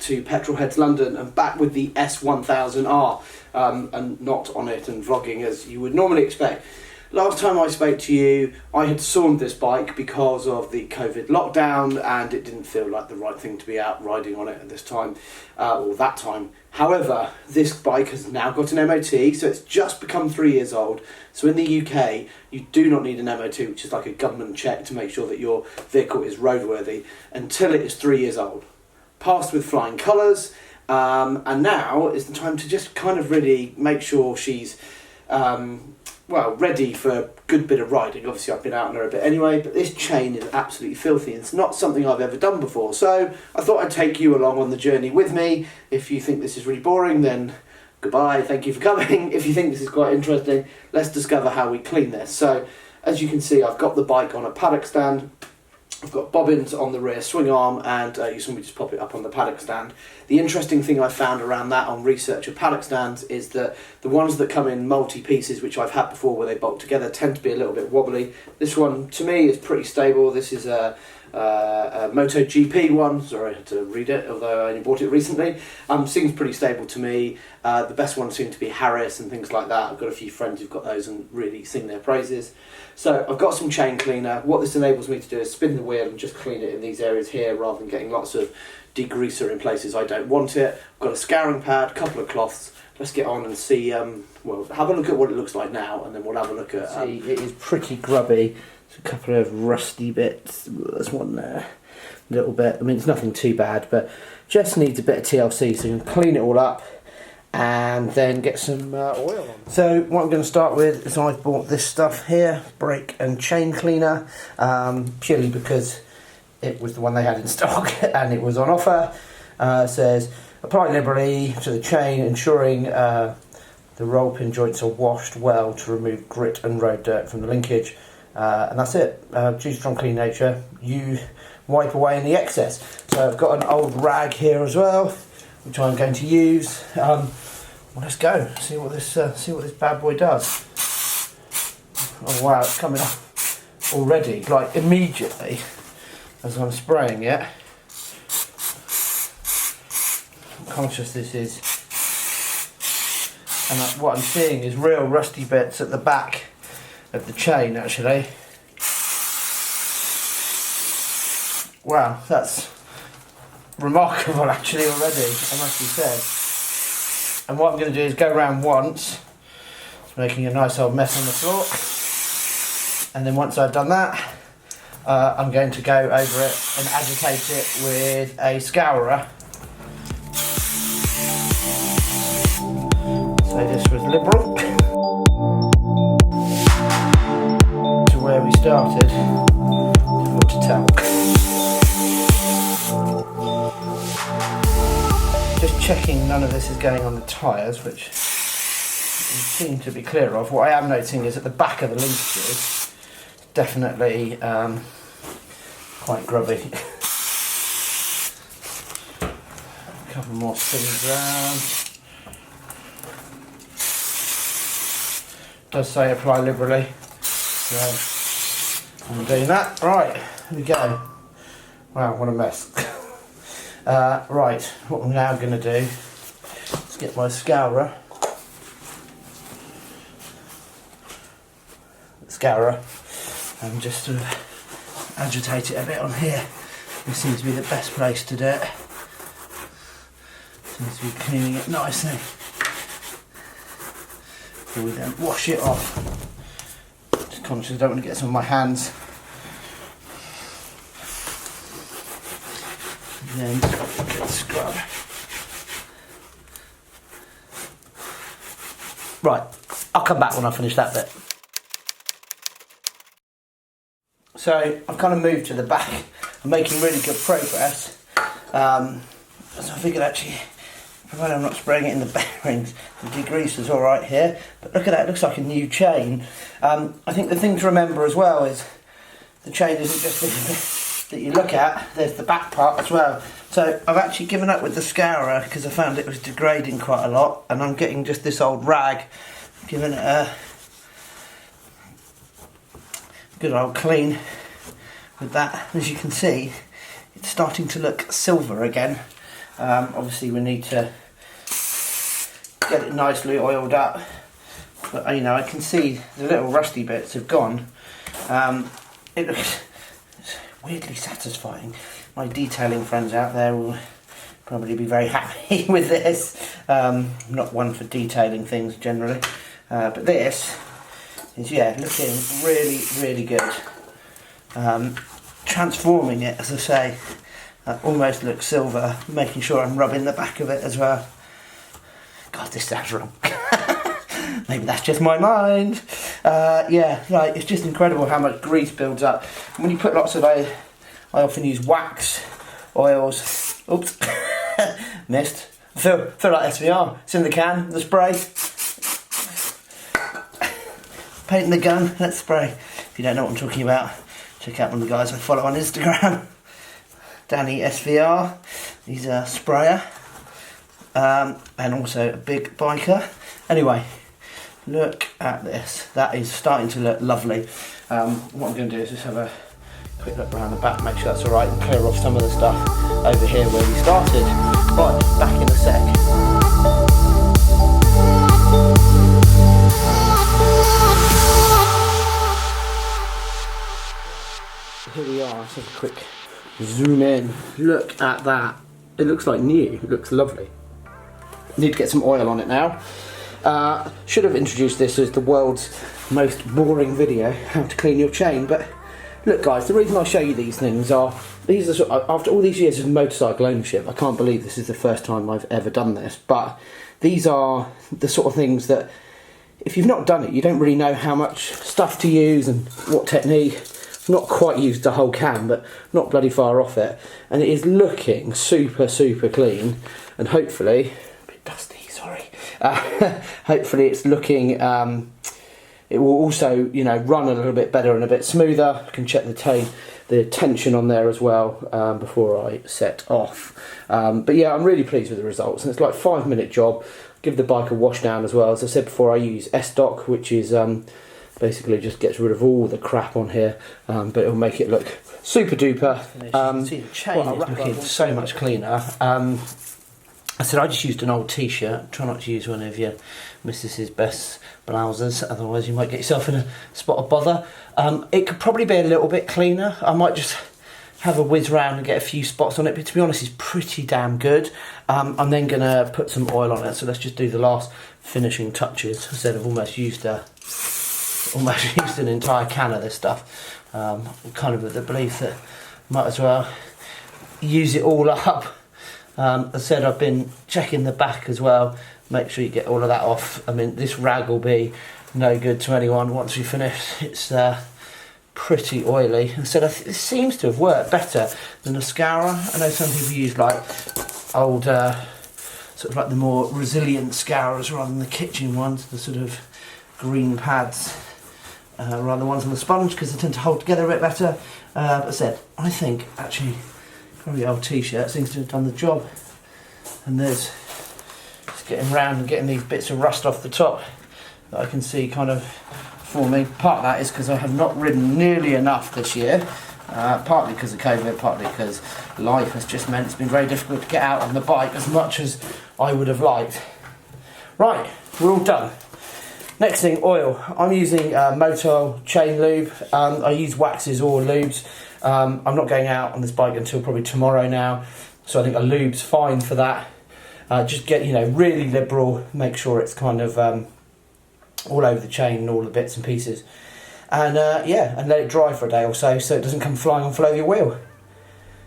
to Petrolheads London and back with the S1000R, and not on it and vlogging as you would normally expect. Last time I spoke to you, I had sawned this bike because of the COVID lockdown and it didn't feel like the right thing to be out riding on it at this time, or that time. However, this bike has now got an MOT, so it's just become 3 years old. So in the UK, you do not need an MOT, which is like a government check to make sure that your vehicle is roadworthy, until it is 3 years old. Passed with flying colours, and now is the time to just kind of really make sure she's well, ready for a good bit of riding. Obviously I've been out on her a bit anyway, but this chain is absolutely filthy. It's not something I've ever done before, so I thought I'd take you along on the journey with me. If you think this is really boring, then goodbye, thank you for coming. If you think this is quite interesting, let's discover how we clean this. So as you can see, I've got the bike on a paddock stand. I've got bobbins on the rear swing arm, and you saw me just pop it up on the paddock stand. The interesting thing I found around that on research of paddock stands is that the ones that come in multi-pieces, which I've had before where they bolt together, tend to be a little bit wobbly. This one, to me, is pretty stable. This is a MotoGP one. Sorry, I had to read it, although I only bought it recently. Seems pretty stable to me. The best ones seem to be Harris and things like that. I've got a few friends who've got those and really sing their praises. So I've got some chain cleaner. What this enables me to do is spin the wheel and just clean it in these areas here rather than getting lots of degreaser in places I don't want it. I've got a scouring pad, a couple of cloths. Let's get on and see, well, have a look at what it looks like now, and then we'll have a look at... See, it is pretty grubby. There's a couple of rusty bits. There's one there, a little bit. I mean, it's nothing too bad, but just needs a bit of TLC, so you can clean it all up and then get some oil on. So what I'm going to start with is I've bought this stuff here, brake and chain cleaner, purely because it was the one they had in stock and it was on offer. It says apply liberally to the chain, ensuring the roll pin joints are washed well to remove grit and road dirt from the linkage, and that's it. Due to strong clean nature, you wipe away any excess. So I've got an old rag here as well, which I'm going to use. Well, let's go see what this bad boy does. Oh wow, it's coming up already, like immediately as I'm spraying it. I'm conscious this is, and what I'm seeing is real rusty bits at the back of the chain actually. Wow, that's remarkable actually already, I must be said. And what I'm going to do is go around once, making a nice old mess on the floor, and then once I've done that, I'm going to go over it and agitate it with a scourer. So this was liberal to where we started. Difficult to tell. Just checking none of this is going on the tyres, which you seem to be clear of. What I am noticing is at the back of the linkages, definitely quite grubby. A couple more spins around. Does say apply liberally, so I'm doing that. Right, here we go. Wow, what a mess. Right, what I'm now going to do is get my scourer, and just sort of agitate it a bit on here. This seems to be the best place to do it. Seems to be cleaning it nicely before we then wash it off. Just conscious I don't want to get some on my hands. And then just a good scrub. Right, I'll come back when I finish that bit. So I've kind of moved to the back. I'm making really good progress. So I figured actually, provided I'm not spraying it in the bearings, the degreaser's all right here. But look at that, it looks like a new chain. I think the thing to remember as well is the chain isn't just this that you look at, there's the back part as well. So I've actually given up with the scourer because I found it was degrading quite a lot, and I'm getting just this old rag, giving it a good old clean with that. As you can see, it's starting to look silver again, Obviously we need to get it nicely oiled up, but you know, I can see the little rusty bits have gone. It looks weirdly satisfying. My detailing friends out there will probably be very happy with this. I'm not one for detailing things generally, but this is, yeah, looking really, really good. Transforming it, as I say, almost looks silver, making sure I'm rubbing the back of it as well. God, this sounds wrong. Maybe that's just my mind. Yeah, like, it's just incredible how much grease builds up. And when you put lots of, I often use wax, oils. Oops, missed. I feel like SVR. It's in the can, the spray. Painting the gun, let's spray. If you don't know what I'm talking about, check out one of the guys I follow on Instagram. Danny SVR. He's a sprayer. And also a big biker. Anyway, look at this. That is starting to look lovely. What I'm going to do is just have a quick look around the back, make sure that's alright, and clear off some of the stuff over here where we started. Right, back in a sec. Here we are, let's have a quick zoom in. Look at that. It looks like new, it looks lovely. Need to get some oil on it now. Should have introduced this as the world's most boring video, how to clean your chain, but look guys, the reason I show you these things are, after all these years of motorcycle ownership, I can't believe this is the first time I've ever done this, but these are the sort of things that, if you've not done it, you don't really know how much stuff to use and what technique. Not quite used the whole can, but not bloody far off it, and it is looking super, super clean, and hopefully, a bit dusty, sorry, hopefully it's looking, it will also, you know, run a little bit better and a bit smoother. I can check the tension on there as well before I set off. But yeah, I'm really pleased with the results, and it's like a 5-minute job. Give the bike a wash down as well. As I said before, I use S-Dock, which is basically just gets rid of all the crap on here, but it'll make it look super duper. See the chain is looking so much cleaner. I said I just used an old t-shirt. Try not to use one of your missus's best blouses, otherwise you might get yourself in a spot of bother. It could probably be a little bit cleaner. I might just have a whiz round and get a few spots on it, but to be honest, it's pretty damn good. I'm then going to put some oil on it, so let's just do the last finishing touches. I said I've almost used an entire can of this stuff. Kind of with the belief that might as well use it all up. As I said, I've been checking the back as well. Make sure you get all of that off. I mean, this rag will be no good to anyone once we finish. It's pretty oily. And so it seems to have worked better than a scourer. I know some people use like old, sort of like the more resilient scourers rather than the kitchen ones, the sort of green pads, rather than the ones on the sponge, because they tend to hold together a bit better. But I said, I think actually probably old t-shirt seems to have done the job. And there's just getting round and getting these bits of rust off the top that I can see kind of forming. Part of that is because I have not ridden nearly enough this year, partly because of COVID, partly because life has just meant it's been very difficult to get out on the bike as much as I would have liked. Right, we're all done. Next thing, oil. I'm using Motor chain lube. I use waxes or lubes. I'm not going out on this bike until probably tomorrow now, so I think a lube's fine for that. Just get, you know, really liberal, make sure it's kind of all over the chain and all the bits and pieces. And yeah, and let it dry for a day or so it doesn't come flying off all over your wheel.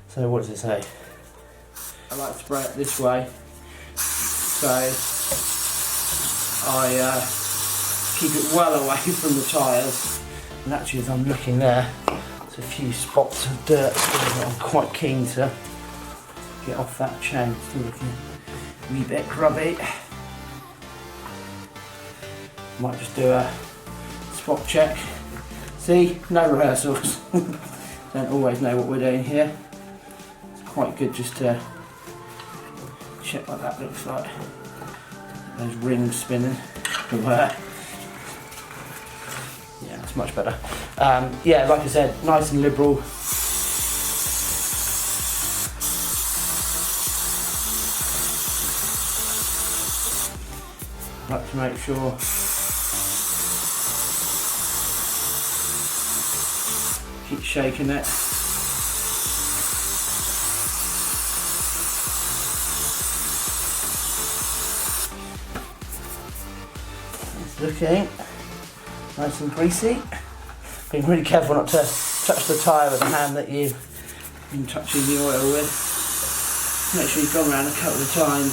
So what does it say? I like to spray it this way. So I keep it well away from the tyres. And actually, as I'm looking there, there's a few spots of dirt that I'm quite keen to get off that chain. Still looking a wee bit grubby. Might just do a spot check. See, no rehearsals. Don't always know what we're doing here. It's quite good just to check what that looks like. Those rings spinning. Yeah, it's much better. Yeah, like I said, nice and liberal. like to make sure keep shaking it. It's looking nice and greasy. Being really careful not to touch the tyre with the hand that you've been touching the oil with. Make sure you've gone around a couple of times,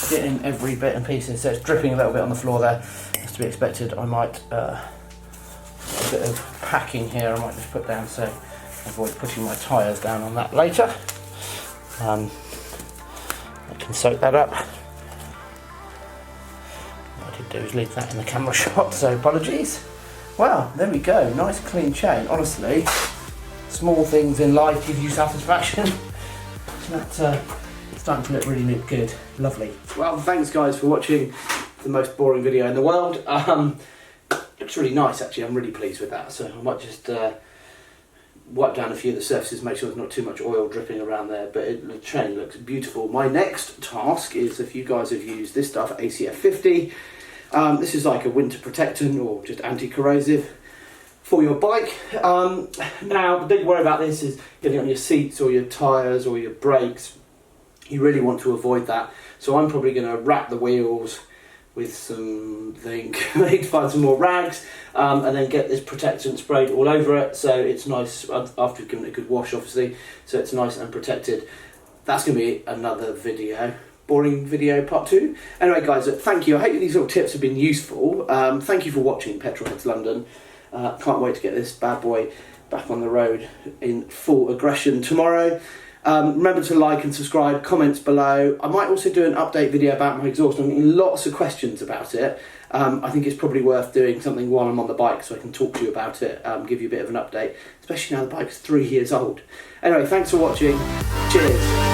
getting every bit and pieces. So it's dripping a little bit on the floor there, as to be expected. I might a bit of packing here I might just put down, so avoid putting my tyres down on that later. I can soak that up. What I did do is leave that in the camera shot, so apologies. Well, there we go, nice clean chain. Honestly, small things in life give you satisfaction. That's starting to look really good, lovely. Well, thanks guys for watching the most boring video in the world. Looks really nice actually, I'm really pleased with that. So I might just wipe down a few of the surfaces, make sure there's not too much oil dripping around there, but the chain looks beautiful. My next task is, if you guys have used this stuff, ACF 50, this is like a winter protectant or just anti-corrosive for your bike. Now, the big worry about this is getting on your seats or your tyres or your brakes. You really want to avoid that. So I'm probably going to wrap the wheels with something, find some more rags, and then get this protectant sprayed all over it, so it's nice after we've given it a good wash, obviously, so it's nice and protected. That's going to be another video. Boring video part 2. Anyway guys, thank you. I hope these little tips have been useful. Thank you for watching Petrolheads London. Can't wait to get this bad boy back on the road in full aggression tomorrow. Remember to like and subscribe, comments below. I might also do an update video about my exhaust. I'm getting lots of questions about it. I think it's probably worth doing something while I'm on the bike so I can talk to you about it, give you a bit of an update, especially now the bike's 3 years old. Anyway, thanks for watching. Cheers.